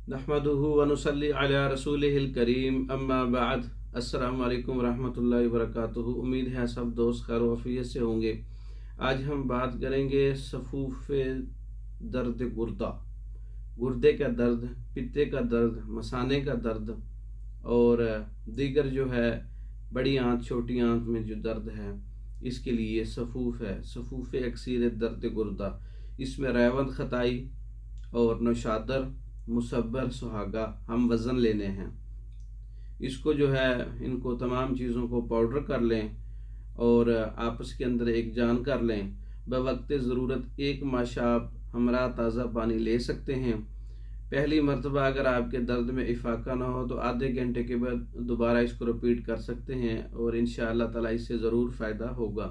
नहमदुहु व नुसल्ली अला रसूलिहिल करीम अम्मा बाद। अस्सलामु अलैकुम रहमतुल्लाहि व बरकातुहू। उम्मीद है सब दोस्त खैर वफ़ियत से होंगे। आज हम बात करेंगे सफूफ़े दर्द गुर्दा, गुर्दे का दर्द, पित्ते का दर्द, मसाने का दर्द और दीगर जो है बड़ी आंत छोटी आंत में जो दर्द है, इसके लिए सफूफ है, सफूफ़े अक्सीर दर्द गुर्दा। इसमें रेवंद खताई और नौशादर मुसब्बर सुहागा हम वज़न लेने हैं। इसको जो है इनको तमाम चीज़ों को पाउडर कर लें और आपस के अंदर एक जान कर लें। बवक्त ज़रूरत एक माशाब हमरा ताज़ा पानी ले सकते हैं। पहली मरतबा अगर आपके दर्द में इफाका ना हो तो आधे घंटे के बाद दोबारा इसको रिपीट कर सकते हैं और इंशाअल्लाह ताला इससे ज़रूर फ़ायदा होगा।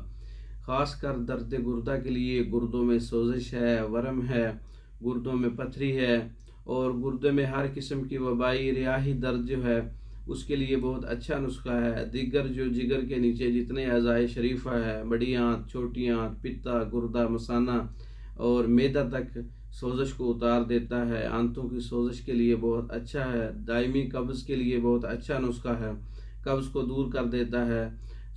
ख़ास कर दर्द गुर्दा के लिए गुर्दों में सोजिश है, वरम है, गुर्दों में पथरी है और गुर्दे में हर किस्म की वबाई रियाही दर्द जो है उसके लिए बहुत अच्छा नुस्खा है। दीगर जो जिगर के नीचे जितने अज़ाए शरीफा है, बड़ी आंत, छोटी आंत, पित्ता, गुर्दा, मसाना और मैदा तक सोजिश को उतार देता है। आंतों की सोजिश के लिए बहुत अच्छा है। दायमी कब्ज़ के लिए बहुत अच्छा नुस्खा है, कब्ज़ को दूर कर देता है।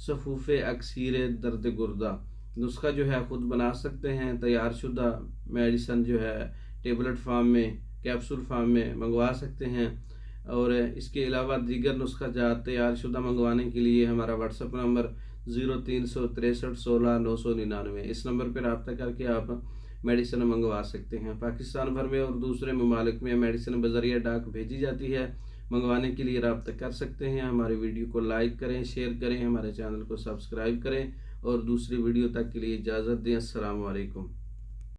सफूफ़े अक्सीर दर्द गुर्दा नुस्खा जो है ख़ुद बना सकते हैं। तैयार शुदा मेडिसन जो है टेबलेट फार्म में, कैप्सूल फार्म में मंगवा सकते हैं। और इसके अलावा दीगर नुस्खा जात तैयार शुदा मंगवाने के लिए हमारा व्हाट्सअप नंबर 036316 999, इस नंबर पर रब्ता करके आप मेडिसिन मंगवा सकते हैं। पाकिस्तान भर में और दूसरे ममालिक में मेडिसिन बज़रिया डाक भेजी जाती है। मंगवाने के लिए रब्ता कर सकते हैं। हमारे वीडियो को लाइक करें, शेयर करें, हमारे चैनल को सब्सक्राइब करें और दूसरी वीडियो तक के लिए इजाज़त दें। अस्सलामु अलैकुम।